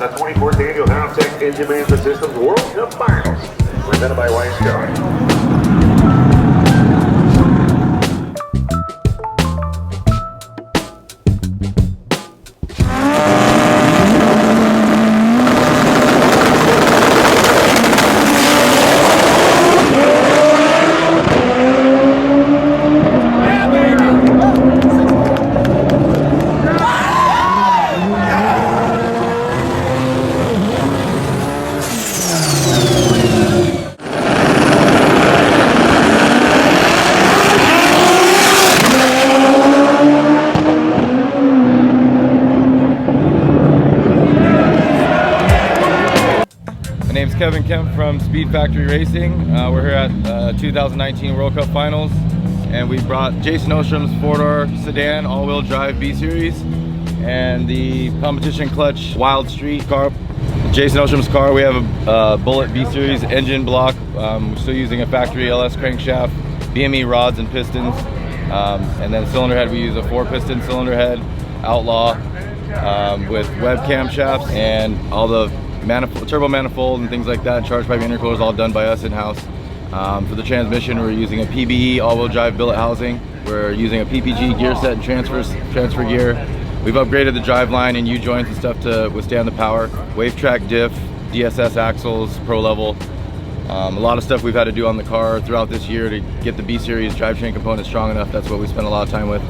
the 24th Annual Honda Civics Engine Management Systems World Cup Finals, presented by White Star. My name's Kevin Kemp from Speedfactory Racing. We're here at 2019 World Cup Finals, and we brought Jason Ostrem's four-door sedan all-wheel drive B-series and the competition clutch Wild Street car. Jason Ostrem's car, we have a Bullet B-series engine block. We're still using a factory LS crankshaft, BME rods and pistons, and then cylinder head, we use a 4-piston cylinder head, Outlaw, with web camshafts and all the turbo manifold and things like that. Charge pipe intercoolers all done by us in-house. For the transmission, we're using a PBE all-wheel drive billet housing. We're using a PPG gear set and transfer gear. We've upgraded the driveline and U-joints and stuff to withstand the power. Wave track diff, DSS axles, pro level. A lot of stuff we've had to do on the car throughout this year to get the B-series drivetrain component strong enough. That's what we spent a lot of time with.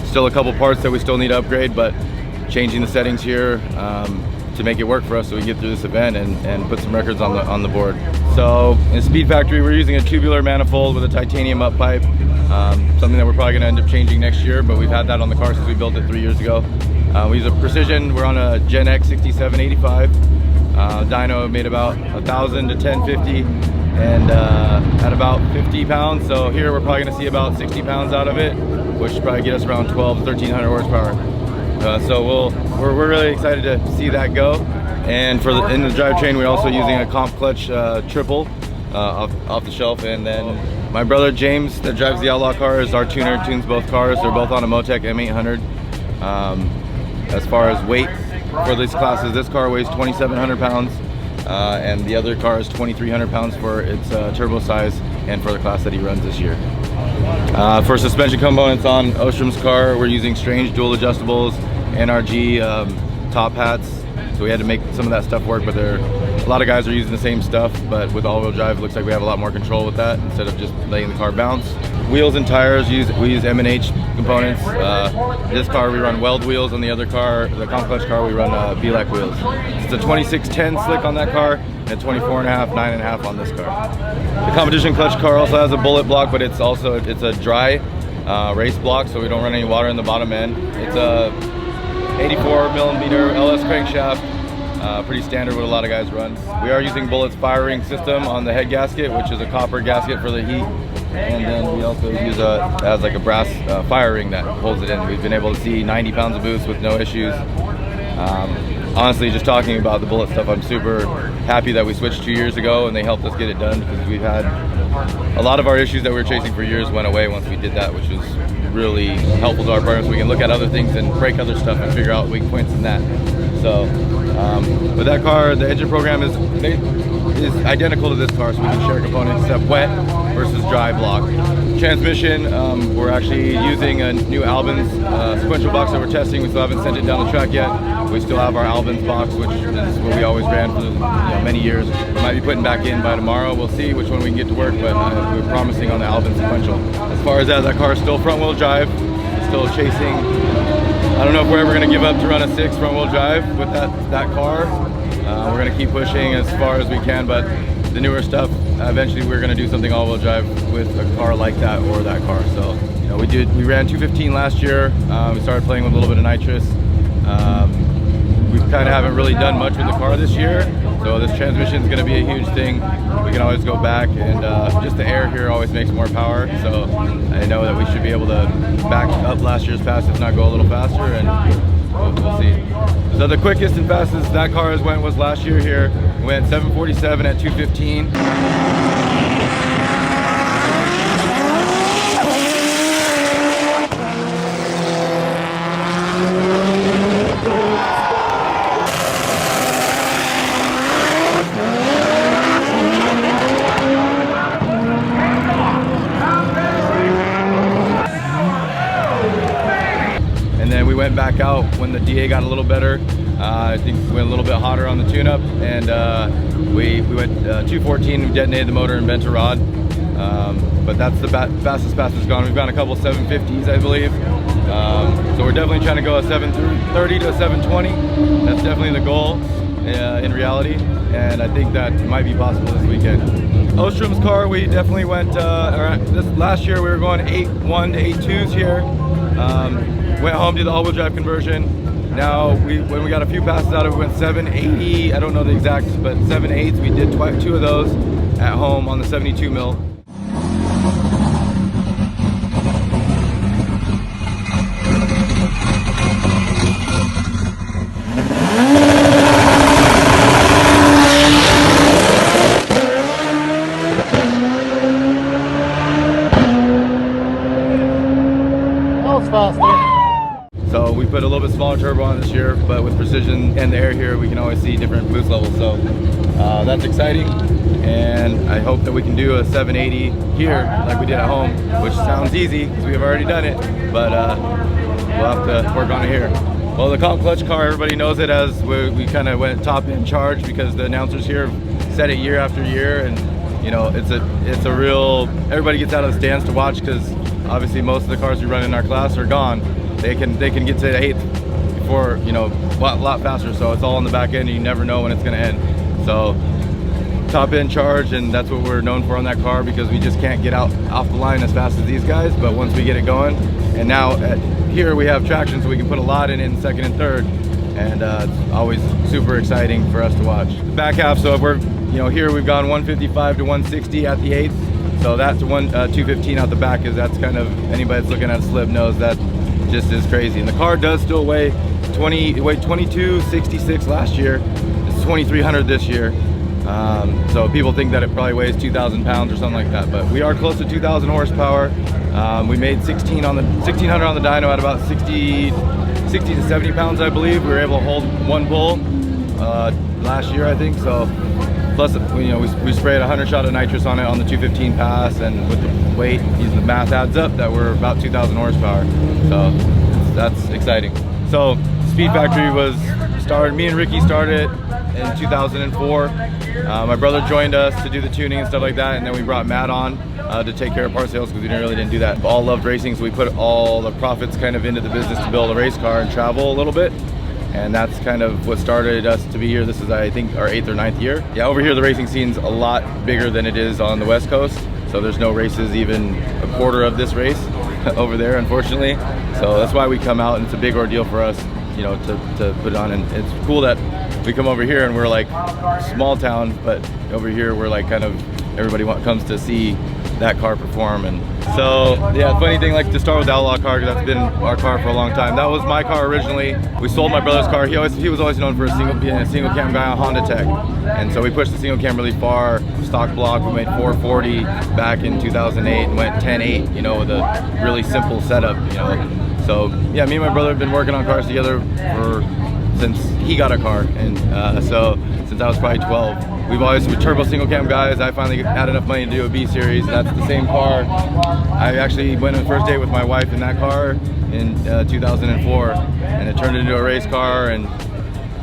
Still a couple parts that we still need to upgrade, but changing the settings here to make it work for us so we can get through this event and put some records on the board. So in Speedfactory, we're using a tubular manifold with a titanium up pipe, something that we're probably going to end up changing next year, but we've had that on the car since we built it 3 years ago. We use a Precision, we're on a Gen X 6785. Dyno made about 1,000 to 1050 and at about 50 pounds. So here we're probably going to see about 60 pounds out of it, which should probably get us around 12 to 1,300 horsepower. So we're really excited to see that go. And in the drivetrain, we're also using a comp clutch triple off the shelf. And then my brother James, that drives the Outlaw car, is our tuner, tunes both cars. They're both on a Motec M800. As far as weight for these classes, this car weighs 2,700 pounds, and the other car is 2,300 pounds for its turbo size and for the class that he runs this year. For suspension components on Ostrem's car, we're using Strange dual adjustables, NRG top hats. So we had to make some of that stuff work, but a lot of guys are using the same stuff, but with all-wheel drive, it looks like we have a lot more control with that instead of just letting the car bounce. Wheels and tires, we use M&H components. This car we run weld wheels, on the other car, the comp clutch car, we run BLAC wheels. It's a 2610 slick on that car, and a 24.5, 9.5 on this car. The competition clutch car also has a bullet block, but it's a dry race block, so we don't run any water in the bottom end. It's a 84 millimeter LS crankshaft, pretty standard what a lot of guys run. We are using Bullet's fire ring system on the head gasket, which is a copper gasket for the heat, and then we also use it as like a brass fire ring that holds it in. We've been able to see 90 pounds of boost with no issues. Honestly, just talking about the Bullet stuff, I'm super happy that we switched 2 years ago and they helped us get it done, because we've had a lot of our issues that we were chasing for years went away once we did that, which was really helpful to our partners. We can look at other things and break other stuff and figure out weak points in that. So with that car, the engine program is identical to this car, so we can share components except wet versus dry block. Transmission, we're actually using a new Albans sequential box that we're testing. We still haven't sent it down the track yet. We still have our Albans box, which is what we always ran for many years. We might be putting back in by tomorrow. We'll see which one we can get to work, but we're promising on the Albans sequential. As far as that car is still front wheel drive, still chasing. I don't know if we're ever going to give up to run a 6 front wheel drive with that car. We're going to keep pushing as far as we can, but the newer stuff, eventually we're going to do something all-wheel drive with a car like that or that car. So, we ran 215 last year. We started playing with a little bit of nitrous. We kind of haven't really done much with the car this year, so this transmission is going to be a huge thing. We can always go back, and just the air here always makes more power. So I know that we should be able to back up last year's pass, if not go a little faster, and we'll see. So the quickest and fastest that car has went was last year here. We went 747 at 215. work out when the DA got a little better. I think we went a little bit hotter on the tune-up, and we went 214. We detonated the motor and bent a rod. But that's the fastest it's gone. We've gone a couple 750s, I believe. So we're definitely trying to go a 730 to a 720. That's definitely the goal in reality, and I think that might be possible this weekend. Ostrem's car, we definitely went, this last year we were going 8.1 to 8.2s here. Went home, did the all-wheel drive conversion. Now, when we got a few passes out of it, we went 780, I don't know the exacts, but 7.8s. We did 2 of those at home on the 72 mil. So we put a little bit smaller turbo on this year, but with precision and the air here, we can always see different boost levels. So that's exciting, and I hope that we can do a 780 here like we did at home, which sounds easy because we have already done it, but we'll have to work on it here. Well, the comp clutch car, everybody knows it as we kind of went top end charge because the announcers here said it year after year, and you know, it's a real, everybody gets out of the stands to watch because obviously most of the cars we run in our class are gone. They can get to the 8th before, you know, a lot faster. So it's all on the back end, and you never know when it's going to end. So top end charge, and that's what we're known for on that car, because we just can't get off the line as fast as these guys. But once we get it going, and now here we have traction, so we can put a lot in second and third, and it's always super exciting for us to watch. The back half, so if we're, you know, here we've gone 155 to 160 at the 8th. So that's 215 out the back, is that's kind of, anybody that's looking at a slip knows that just is crazy. And the car does still weigh 2266 last year. It's 2300 this year. So people think that it probably weighs 2,000 pounds or something like that, but we are close to 2,000 horsepower. We made 1600 on the dyno at about 60 to 70 pounds, I believe. We were able to hold one pull last year, I think. So plus, you know, we sprayed 100 shot of nitrous on it on the 215 pass, and with the weight, the math adds up that we're about 2,000 horsepower. So that's exciting. So SpeedFactory was started, me and Ricky started in 2004. My brother joined us to do the tuning and stuff like that, and then we brought Matt on to take care of part sales because we really didn't do that. All loved racing, so we put all the profits kind of into the business to build a race car and travel a little bit. And that's kind of what started us to be here. This is, I think, our 8th or 9th year. Yeah, over here the racing scene's a lot bigger than it is on the West Coast. So there's no races even a quarter of this race over there, unfortunately. So that's why we come out, and it's a big ordeal for us, you know, to put it on. And it's cool that we come over here and we're like small town, but over here we're like kind of, everybody comes to see that car perform. And so yeah, funny thing, like to start with the Outlaw car, because that's been our car for a long time. That was my car originally. We sold my brother's car. He was always known for being a single cam guy on Honda Tech, and so we pushed the single cam really far. Stock block, we made 440 back in 2008 and went 10.8, you know, with a really simple setup, you know. So yeah, me and my brother have been working on cars together since he got a car, and so since I was probably 12. We've always been turbo single cam guys. I finally had enough money to do a B-series. That's the same car. I actually went on the first date with my wife in that car in 2004, and it turned into a race car, and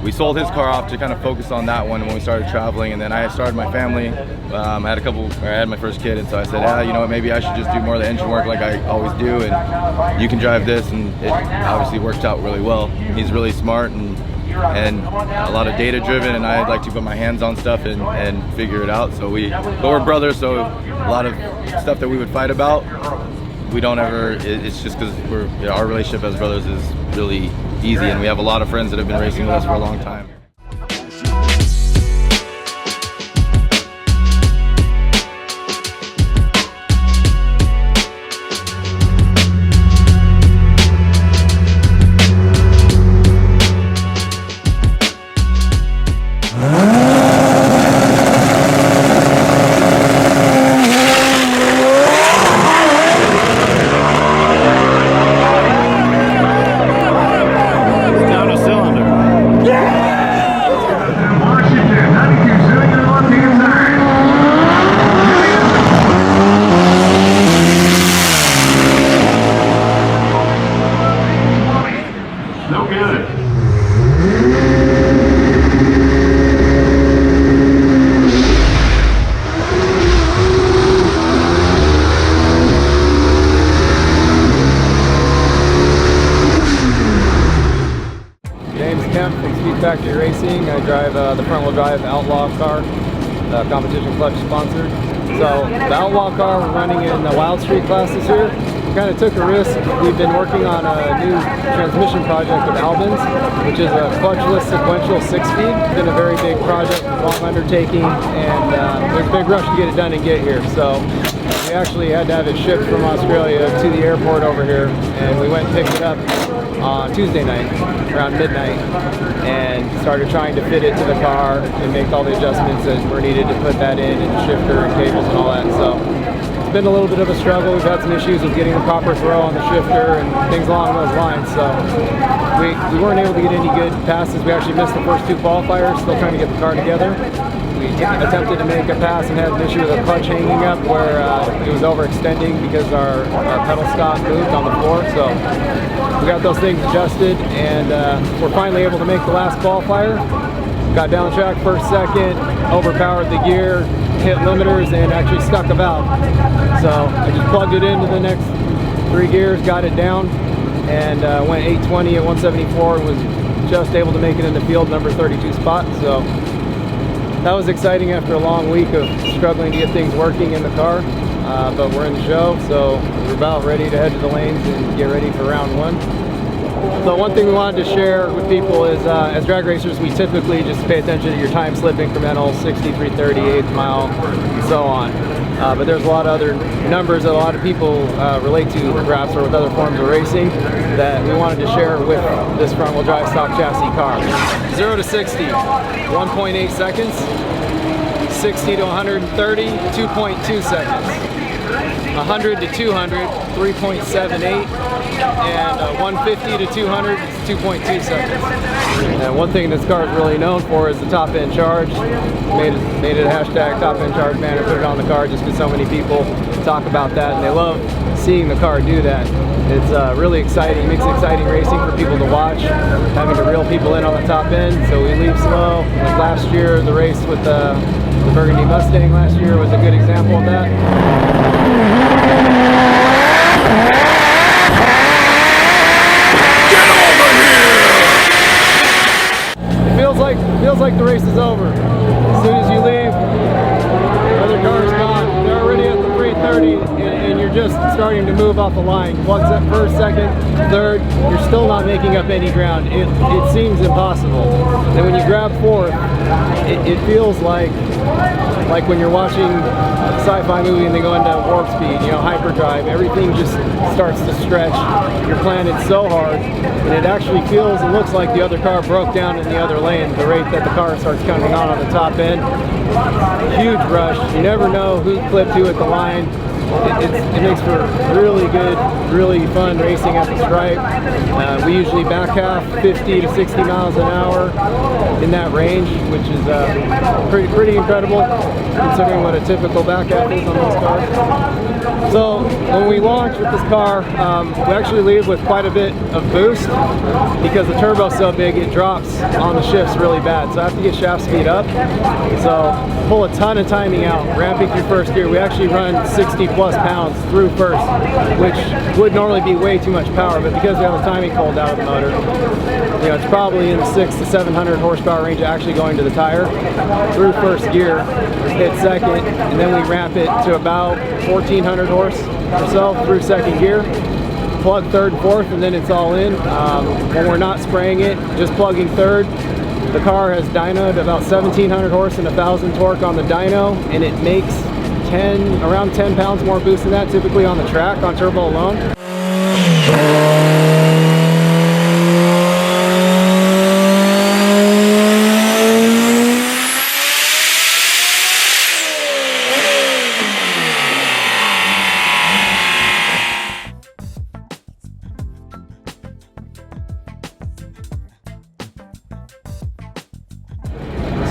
we sold his car off to kind of focus on that one when we started traveling. And then I started my family. I had my first kid, and so I said, you know what, maybe I should just do more of the engine work like I always do, and you can drive this. And it obviously worked out really well. He's really smart and a lot of data driven, and I like to put my hands on stuff and figure it out. So but we're brothers, so a lot of stuff that we would fight about, we don't ever, it's just because our relationship as brothers is really easy, and we have a lot of friends that have been racing with us for a long time. Down a cylinder. Yeah! drive the front-wheel drive Outlaw car, competition clutch sponsored. So the Outlaw car we're running in the Wild Street class this year. Kind of took a risk. We've been working on a new transmission project with Albans, which is a clutchless sequential 6-speed. It's been a very big project, long undertaking, and there's a big rush to get it done and get here. So we actually had to have it shipped from Australia to the airport over here, and we went and picked it up on Tuesday night around midnight and started trying to fit it to the car and make all the adjustments that were needed to put that in, and shifter and cables and all that. So it's been a little bit of a struggle. We've had some issues with getting the proper throw on the shifter and things along those lines. So we weren't able to get any good passes. We actually missed the first 2 qualifiers, still trying to get the car together. We attempted to make a pass and had an issue with a clutch hanging up where it was overextending because our pedal stop moved on the floor. So we got those things adjusted, and we're finally able to make the last qualifier. Got down the track first, second, overpowered the gear, hit limiters, and actually stuck a valve. So I just plugged it into the next 3 gears, got it down, and went 820 at 174 and was just able to make it in the field number 32 spot. So that was exciting after a long week of struggling to get things working in the car, but we're in the show, so we're about ready to head to the lanes and get ready for round 1. So one thing we wanted to share with people is, as drag racers, we typically just pay attention to your time slip incremental, 63, 30, 8th mile, and so on. But there's a lot of other numbers that a lot of people relate to, perhaps, or with other forms of racing, that we wanted to share with this front-wheel drive stock chassis car. 0 to 60, 1.8 seconds. 60 to 130, 2.2 seconds. 100 to 200, 3.78, and 150 to 200, 2.2 seconds. And one thing this car is really known for is the top-end charge. Made it a hashtag top-end charge banner, put it on the car just because so many people talk about that, and they love seeing the car do that. It's really exciting. It makes exciting racing for people to watch, having to reel people in on the top end. So we leave slow. Like last year, the race with the Burgundy Mustang last year was a good example of that. Feels like the race is over. As soon as you leave, the other car's gone. They're already at the 330, and you're just starting to move off the line. Plugs up first, second, third. You're still not making up any ground. It seems impossible. And when you grab fourth, it feels like when you're watching a sci-fi movie and they go into warp speed, you know, hyperdrive, everything just starts to stretch. You're planted so hard, and it actually feels and looks like the other car broke down in the other lane, the rate that the car starts coming on the top end. Huge rush. You never know who clipped who at the line. It makes for really good, really fun racing at the stripe. We usually back half 50 to 60 miles an hour in that range, which is pretty incredible considering what a typical back half is on those cars. So when we launch with this car, we actually leave with quite a bit of boost because the turbo's so big it drops on the shifts really bad. So I have to get shaft speed up. So pull a ton of timing out, ramping through first gear. We actually run 60 plus pounds through first, which would normally be way too much power, but because we have the timing pulled out of the motor, you know, it's probably in the 600 to 700 horsepower range actually going to the tire. Through first gear, hit second, and then we ramp it to about 1400 horse or so through second gear. Plug third and fourth, and then it's all in. When we're not spraying it, just plugging third, the car has dynoed about 1700 horse and 1000 torque on the dyno, and it makes around 10 pounds more boost than that typically on the track on turbo alone.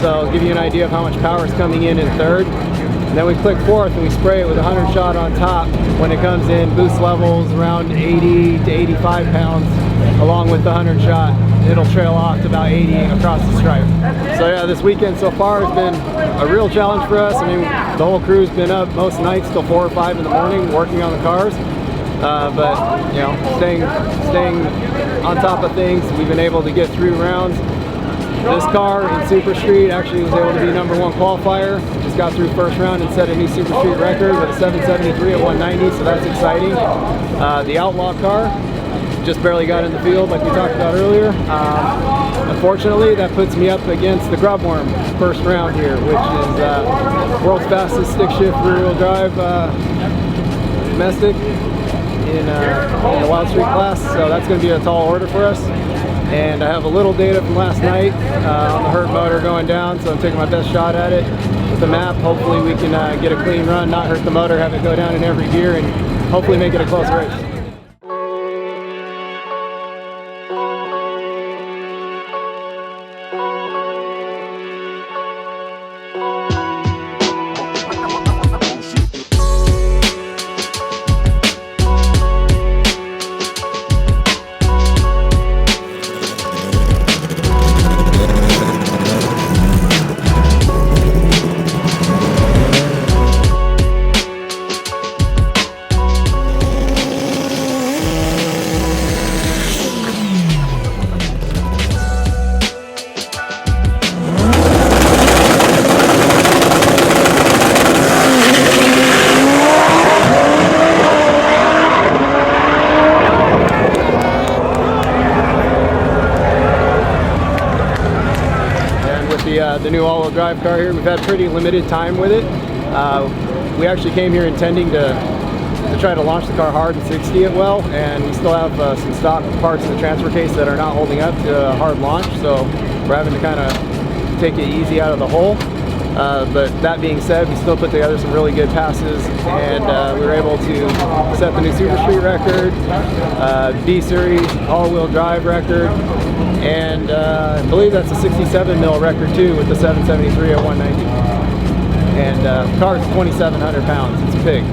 So I'll give you an idea of how much power is coming in third. And then we click fourth and we spray it with a 100 shot on top. When it comes in, boost levels around 80 to 85 pounds along with the 100 shot. It'll trail off to about 80 across the stripe. So yeah, this weekend so far has been a real challenge for us. I mean, the whole crew's been up most nights till 4 or 5 in the morning working on the cars. But you know, staying on top of things, we've been able to get through rounds. This car in Super Street actually was able to be #1 qualifier. Just got through first round and set a new Super Street record with a 773 at 190, so that's exciting. The Outlaw car just barely got in the field like we talked about earlier. Unfortunately, that puts me up against the Grubworm first round here, which is world's fastest stick shift rear-wheel drive domestic in the Wild Street class. So that's going to be a tall order for us. And I have a little data from last night on the hurt motor going down, so I'm taking my best shot at it with the map. Hopefully we can get a clean run, not hurt the motor, have it go down in every gear, and hopefully make it a close race. The new all-wheel drive car here. We've had pretty limited time with it. We actually came here intending to try to launch the car hard and 60 it well, and we still have some stock parts in the transfer case that are not holding up to a hard launch, so we're having to kind of take it easy out of the hole. But that being said, we still put together some really good passes, and we were able to set the new Super Street record, B-series all-wheel drive record, and I believe that's a 67 mil record too with the 773 at 190. And the car is 2,700 pounds. It's big.